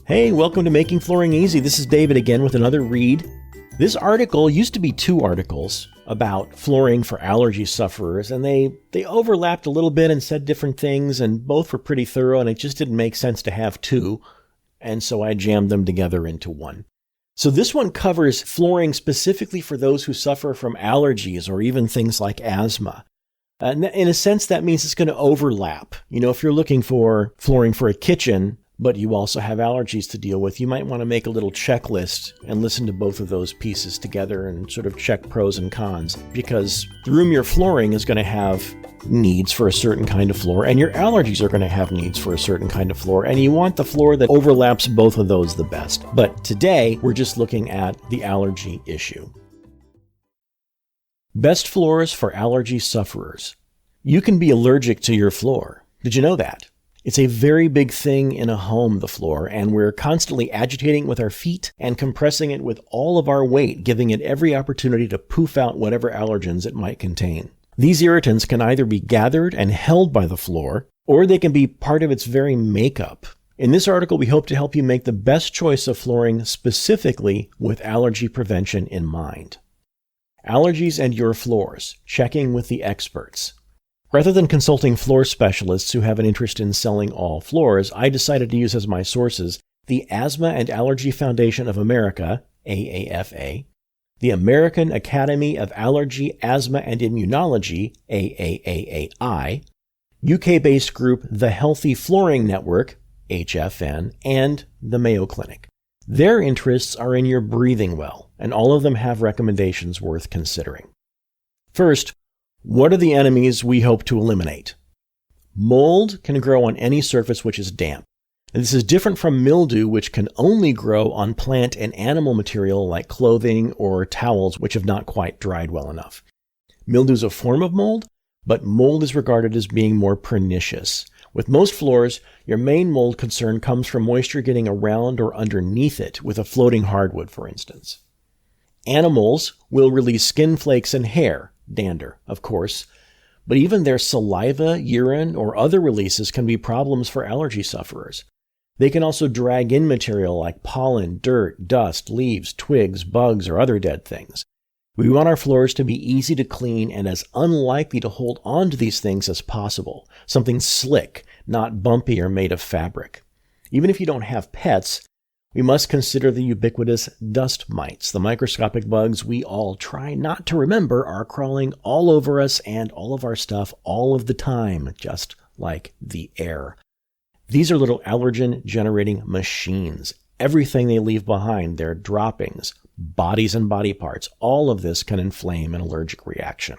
Hey, welcome to Making Flooring Easy. This is David again with another read. This article used to be two articles about flooring for allergy sufferers, and they overlapped a little bit and said different things, and both were pretty thorough, and it just didn't make sense to have two, and so I jammed them together into one. So this one covers flooring specifically for those who suffer from allergies or even things like asthma. In a sense, that means it's going to overlap. You know, if you're looking for flooring for a kitchen, but you also have allergies to deal with, you might want to make a little checklist and listen to both of those pieces together and sort of check pros and cons, because the room you're flooring is going to have needs for a certain kind of floor, and your allergies are going to have needs for a certain kind of floor, and you want the floor that overlaps both of those the best. But today, we're just looking at the allergy issue. Best floors for allergy sufferers. You can be allergic to your floor. Did you know that? It's a very big thing in a home, the floor, and we're constantly agitating with our feet and compressing it with all of our weight, giving it every opportunity to poof out whatever allergens it might contain. These irritants can either be gathered and held by the floor, or they can be part of its very makeup. In this article, we hope to help you make the best choice of flooring specifically with allergy prevention in mind. Allergies and your floors, checking with the experts. Rather than consulting floor specialists who have an interest in selling all floors, I decided to use as my sources the Asthma and Allergy Foundation of America, AAFA, the American Academy of Allergy, Asthma and Immunology, AAAAI, UK-based group The Healthy Flooring Network, HFN, and the Mayo Clinic. Their interests are in your breathing well, and all of them have recommendations worth considering. First, what are the enemies we hope to eliminate? Mold can grow on any surface which is damp. And this is different from mildew, which can only grow on plant and animal material like clothing or towels which have not quite dried well enough. Mildew is a form of mold, but mold is regarded as being more pernicious. With most floors, your main mold concern comes from moisture getting around or underneath it, with a floating hardwood, for instance. Animals will release skin flakes and hair, dander, of course, but even their saliva, urine, or other releases can be problems for allergy sufferers. They can also drag in material like pollen, dirt, dust, leaves, twigs, bugs, or other dead things. We want our floors to be easy to clean and as unlikely to hold on to these things as possible. Something slick, not bumpy or made of fabric. Even if you don't have pets, we must consider the ubiquitous dust mites, the microscopic bugs we all try not to remember are crawling all over us and all of our stuff all of the time, just like the air. These are little allergen-generating machines. Everything they leave behind, their droppings, bodies and body parts, all of this can inflame an allergic reaction.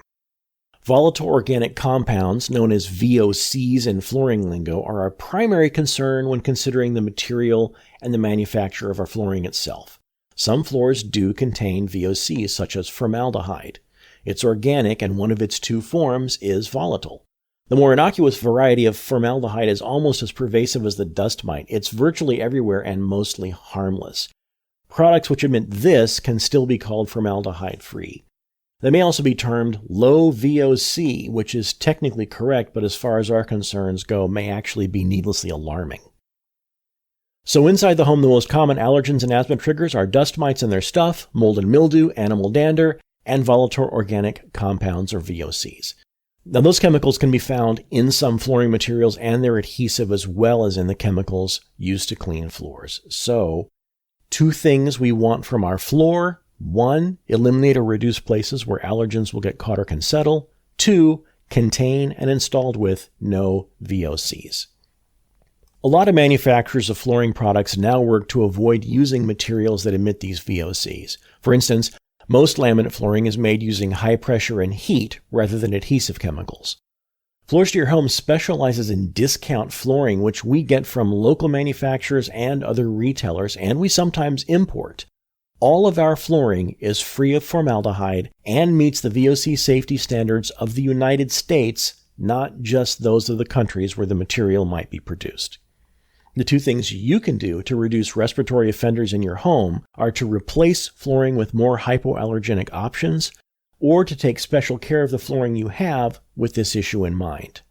Volatile organic compounds, known as VOCs in flooring lingo, are our primary concern when considering the material and the manufacture of our flooring itself. Some floors do contain VOCs, such as formaldehyde. It's organic, and one of its two forms is volatile. The more innocuous variety of formaldehyde is almost as pervasive as the dust mite. It's virtually everywhere and mostly harmless. Products which emit this can still be called formaldehyde-free. They may also be termed low VOC, which is technically correct, but as far as our concerns go, may actually be needlessly alarming. So inside the home, the most common allergens and asthma triggers are dust mites and their stuff, mold and mildew, animal dander, and volatile organic compounds, or VOCs. Now, those chemicals can be found in some flooring materials and their adhesive, as well as in the chemicals used to clean floors. So, two things we want from our floor. 1, eliminate or reduce places where allergens will get caught or can settle. 2, contain and installed with no VOCs. A lot of manufacturers of flooring products now work to avoid using materials that emit these VOCs. For instance, most laminate flooring is made using high pressure and heat rather than adhesive chemicals. Floors to Your Home specializes in discount flooring, which we get from local manufacturers and other retailers, and we sometimes import. All of our flooring is free of formaldehyde and meets the VOC safety standards of the United States, not just those of the countries where the material might be produced. The two things you can do to reduce respiratory offenders in your home are to replace flooring with more hypo-allergenic options, or to take special care of the flooring you have with this issue in mind.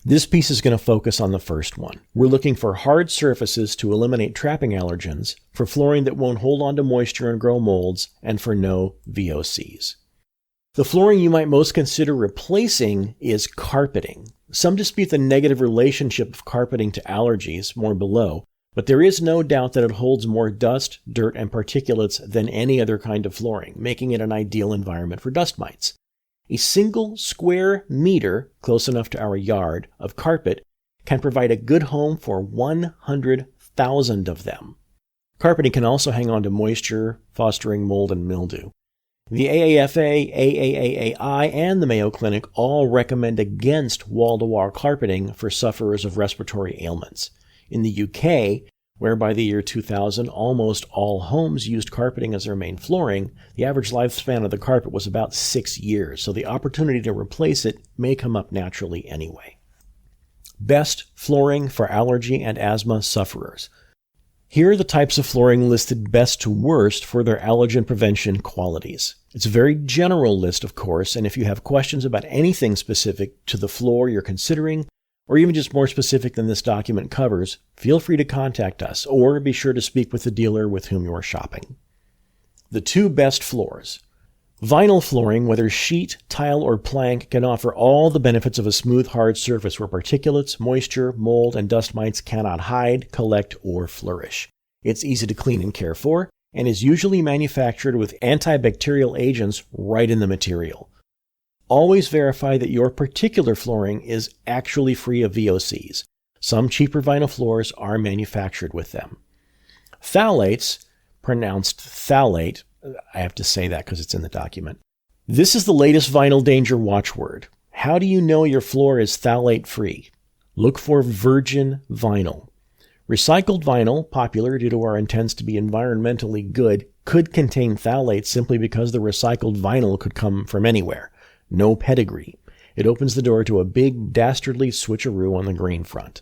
This piece is going to focus on the first one. We're looking for hard surfaces to eliminate trapping allergens, for flooring that won't hold on to moisture and grow molds, and for no VOCs. The flooring you might most consider replacing is carpeting. Some dispute the negative relationship of carpeting to allergies, more below, but there is no doubt that it holds more dust, dirt, and particulates than any other kind of flooring, making it an ideal environment for dust mites. A single square meter, close enough to our yard, of carpet can provide a good home for 100,000 of them. Carpeting can also hang on to moisture, fostering mold and mildew. The AAFA, AAAAI, and the Mayo Clinic all recommend against wall-to-wall carpeting for sufferers of respiratory ailments. In the UK, where by the year 2000 almost all homes used carpeting as their main flooring, the average lifespan of the carpet was about 6 years, so the opportunity to replace it may come up naturally anyway. Best flooring for allergy and asthma sufferers. Here are the types of flooring listed best to worst for their allergen prevention qualities. It's a very general list, of course, and if you have questions about anything specific to the floor you're considering, or even just more specific than this document covers, feel free to contact us, or be sure to speak with the dealer with whom you are shopping. The 2 best floors. Vinyl flooring, whether sheet, tile, or plank, can offer all the benefits of a smooth, hard surface where particulates, moisture, mold, and dust mites cannot hide, collect, or flourish. It's easy to clean and care for, and is usually manufactured with antibacterial agents right in the material. Always verify that your particular flooring is actually free of VOCs. Some cheaper vinyl floors are manufactured with them. Phthalates, pronounced phthalate, I have to say that because it's in the document. This is the latest vinyl danger watchword. How do you know your floor is phthalate free? Look for virgin vinyl. Recycled vinyl, popular due to our intents to be environmentally good, could contain phthalates simply because the recycled vinyl could come from anywhere. No pedigree. It opens the door to a big, dastardly switcheroo on the grain front.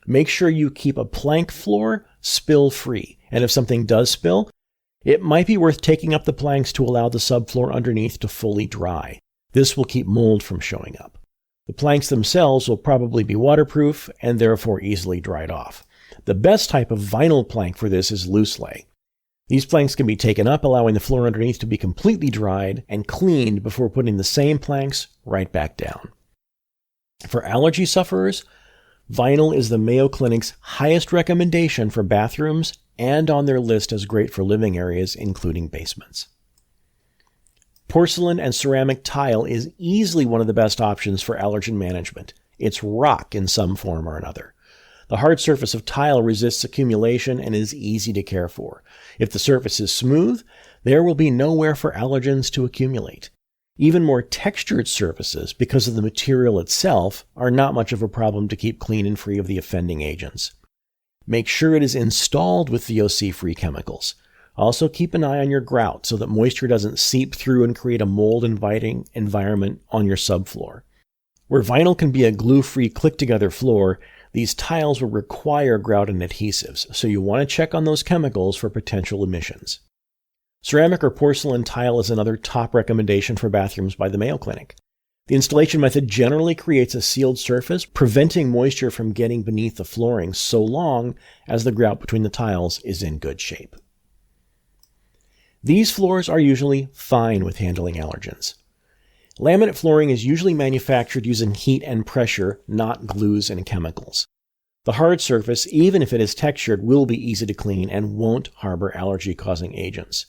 Make sure you keep a plank floor spill-free, and if something does spill, it might be worth taking up the planks to allow the subfloor underneath to fully dry. This will keep mold from showing up. The planks themselves will probably be waterproof and therefore easily dried off. The best type of vinyl plank for this is loose lay. These planks can be taken up, allowing the floor underneath to be completely dried and cleaned before putting the same planks right back down. For allergy sufferers, vinyl is the Mayo Clinic's highest recommendation for bathrooms and on their list as great for living areas, including basements. Porcelain and ceramic tile is easily one of the best options for allergen management. It's rock in some form or another. The hard surface of tile resists accumulation and is easy to care for. If the surface is smooth, there will be nowhere for allergens to accumulate. Even more textured surfaces, because of the material itself, are not much of a problem to keep clean and free of the offending agents. Make sure it is installed with VOC-free chemicals. Also keep an eye on your grout so that moisture doesn't seep through and create a mold-inviting environment on your subfloor. Where vinyl can be a glue-free click-together floor, these tiles will require grout and adhesives, so you want to check on those chemicals for potential emissions. Ceramic or porcelain tile is another top recommendation for bathrooms by the Mayo Clinic. The installation method generally creates a sealed surface, preventing moisture from getting beneath the flooring so long as the grout between the tiles is in good shape. These floors are usually fine with handling allergens. Laminate flooring is usually manufactured using heat and pressure, not glues and chemicals. The hard surface, even if it is textured, will be easy to clean and won't harbor allergy-causing agents.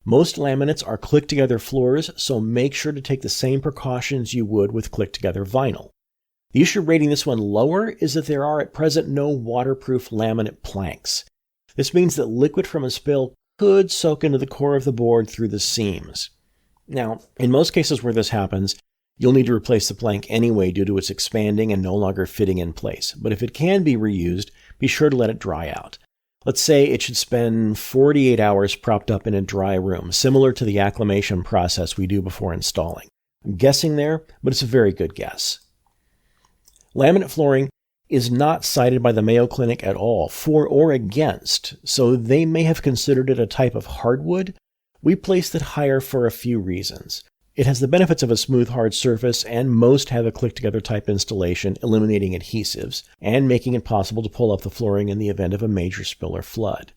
Most laminates are click-together floors, so make sure to take the same precautions you would with click-together vinyl. The issue rating this one lower is that there are at present no waterproof laminate planks. This means that liquid from a spill could soak into the core of the board through the seams. Now, in most cases where this happens, you'll need to replace the plank anyway due to its expanding and no longer fitting in place. But if it can be reused, be sure to let it dry out. Let's say it should spend 48 hours propped up in a dry room, similar to the acclimation process we do before installing. I'm guessing there, but it's a very good guess. Laminate flooring is not cited by the Mayo Clinic at all, for or against, so they may have considered it a type of hardwood. We placed it higher for a few reasons. It has the benefits of a smooth, hard surface, and most have a click-together type installation, eliminating adhesives, and making it possible to pull up the flooring in the event of a major spill or flood.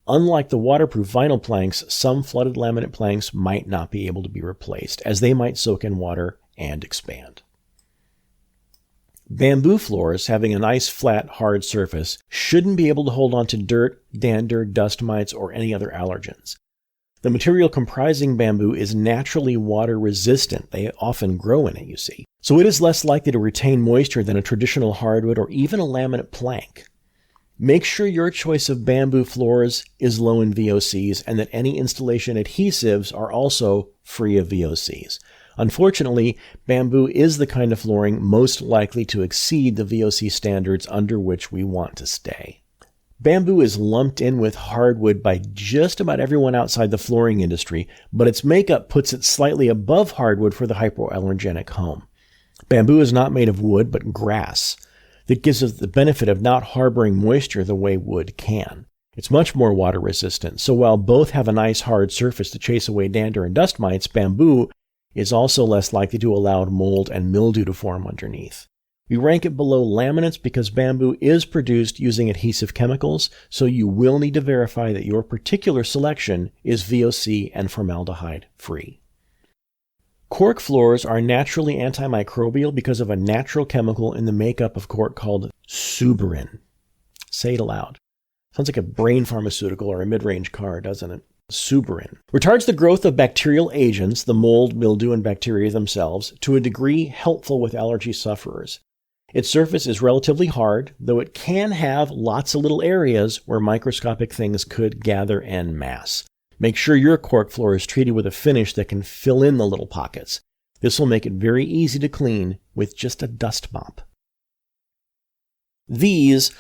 Unlike the waterproof vinyl planks, some flooded laminate planks might not be able to be replaced, as they might soak in water and expand. Bamboo floors, having a nice, flat, hard surface, shouldn't be able to hold on to dirt, dander, dust mites, or any other allergens. The material comprising bamboo is naturally water resistant. They often grow in it, you see. So it is less likely to retain moisture than a traditional hardwood or even a laminate plank. Make sure your choice of bamboo floors is low in VOCs and that any installation adhesives are also free of VOCs. Unfortunately, bamboo is the kind of flooring most likely to exceed the VOC standards under which we want to stay. Bamboo is lumped in with hardwood by just about everyone outside the flooring industry, but its makeup puts it slightly above hardwood for the hypo-allergenic home. Bamboo is not made of wood, but grass. That gives us the benefit of not harboring moisture the way wood can. It's much more water resistant, so while both have a nice hard surface to chase away dander and dust mites, bamboo is also less likely to allow mold and mildew to form underneath. We rank it below laminates because bamboo is produced using adhesive chemicals, so you will need to verify that your particular selection is VOC and formaldehyde free. Cork floors are naturally antimicrobial because of a natural chemical in the makeup of cork called suberin. Say it aloud. Sounds like a brain pharmaceutical or a mid-range car, doesn't it? Suberin retards the growth of bacterial agents, the mold, mildew, and bacteria themselves, to a degree helpful with allergy sufferers. Its surface is relatively hard, though it can have lots of little areas where microscopic things could gather en masse. Make sure your cork floor is treated with a finish that can fill in the little pockets. This will make it very easy to clean with just a dust mop. These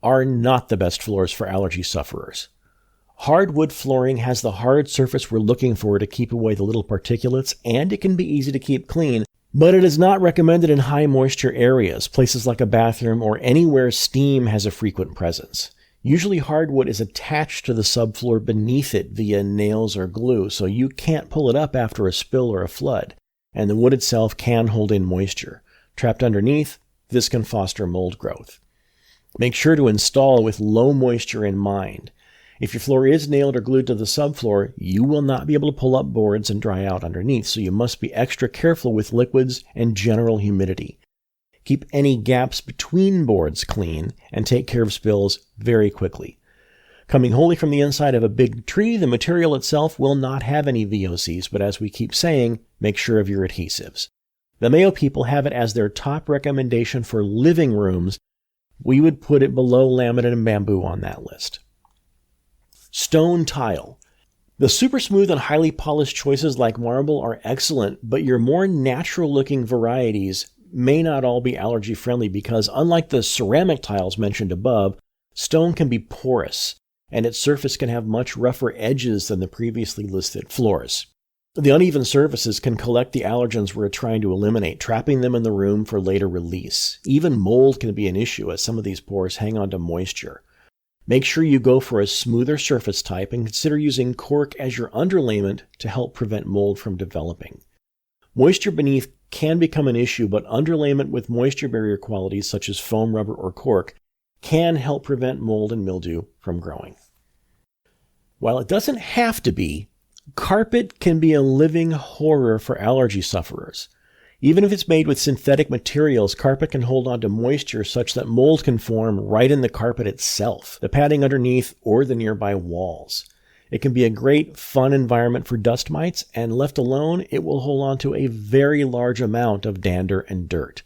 are not the best floors for allergy sufferers. Hardwood flooring has the hard surface we're looking for to keep away the little particulates, and it can be easy to keep clean, but it is not recommended in high moisture areas, places like a bathroom or anywhere steam has a frequent presence. Usually hardwood is attached to the subfloor beneath it via nails or glue, so you can't pull it up after a spill or a flood, and the wood itself can hold in moisture. Trapped underneath, this can foster mold growth. Make sure to install with low moisture in mind. If your floor is nailed or glued to the subfloor, you will not be able to pull up boards and dry out underneath, so you must be extra careful with liquids and general humidity. Keep any gaps between boards clean and take care of spills very quickly. Coming wholly from the inside of a big tree, the material itself will not have any VOCs, but as we keep saying, make sure of your adhesives. The Mayo people have it as their top recommendation for living rooms. We would put it below laminate and bamboo on that list. Stone tile. The super smooth and highly polished choices like marble are excellent, but your more natural looking varieties may not all be allergy friendly because unlike the ceramic tiles mentioned above, stone can be porous and its surface can have much rougher edges than the previously listed floors. The uneven surfaces can collect the allergens we're trying to eliminate, trapping them in the room for later release. Even mold can be an issue as some of these pores hang on to moisture. Make sure you go for a smoother surface type and consider using cork as your underlayment to help prevent mold from developing. Moisture beneath can become an issue, but underlayment with moisture barrier qualities such as foam rubber or cork can help prevent mold and mildew from growing. While it doesn't have to be, carpet can be a living horror for allergy sufferers. Even if it's made with synthetic materials, carpet can hold on to moisture such that mold can form right in the carpet itself, the padding underneath, or the nearby walls. It can be a great, fun environment for dust mites, and left alone, it will hold on to a very large amount of dander and dirt.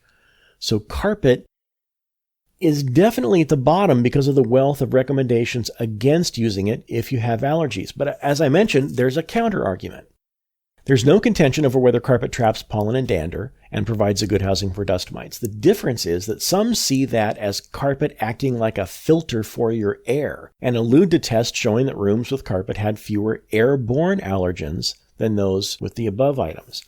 So carpet is definitely at the bottom because of the wealth of recommendations against using it if you have allergies. But as I mentioned, there's a counter-argument. There's no contention over whether carpet traps pollen and dander and provides a good housing for dust mites. The difference is that some see that as carpet acting like a filter for your air and allude to tests showing that rooms with carpet had fewer airborne allergens than those with the above items.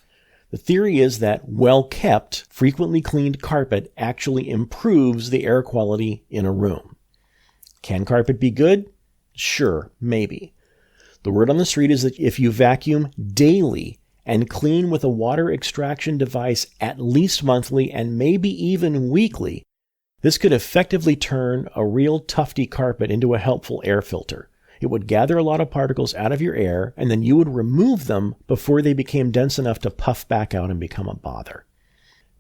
The theory is that well-kept, frequently cleaned carpet actually improves the air quality in a room. Can carpet be good? Sure, maybe. The word on the street is that if you vacuum daily and clean with a water extraction device at least monthly and maybe even weekly, this could effectively turn a real tufty carpet into a helpful air filter. It would gather a lot of particles out of your air, and then you would remove them before they became dense enough to puff back out and become a bother.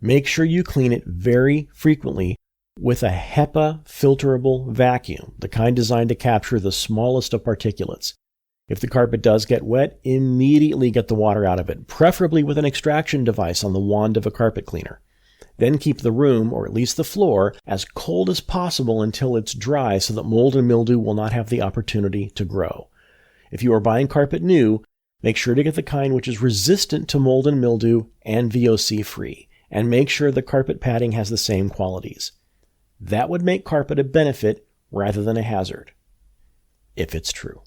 Make sure you clean it very frequently with a HEPA filterable vacuum, the kind designed to capture the smallest of particulates. If the carpet does get wet, immediately get the water out of it, preferably with an extraction device on the wand of a carpet cleaner. Then keep the room, or at least the floor, as cold as possible until it's dry so that mold and mildew will not have the opportunity to grow. If you are buying carpet new, make sure to get the kind which is resistant to mold and mildew and VOC free, and make sure the carpet padding has the same qualities. That would make carpet a benefit rather than a hazard, if it's true.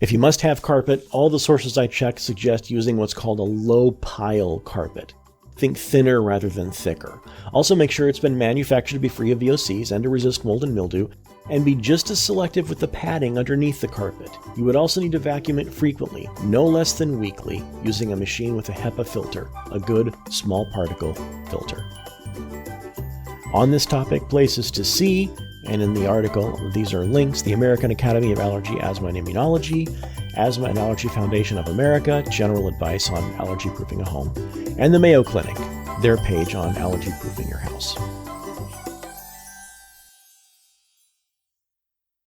If you must have carpet, all the sources I checked suggest using what's called a low-pile carpet. Think thinner rather than thicker. Also make sure it's been manufactured to be free of VOCs and to resist mold and mildew, and be just as selective with the padding underneath the carpet. You would also need to vacuum it frequently, no less than weekly, using a machine with a HEPA filter, a good small particle filter. On this topic, places to see, and in the article, these are links: the American Academy of Allergy, Asthma, and Immunology, Asthma and Allergy Foundation of America, general advice on allergy-proofing a home, and the Mayo Clinic, their page on allergy-proofing your house.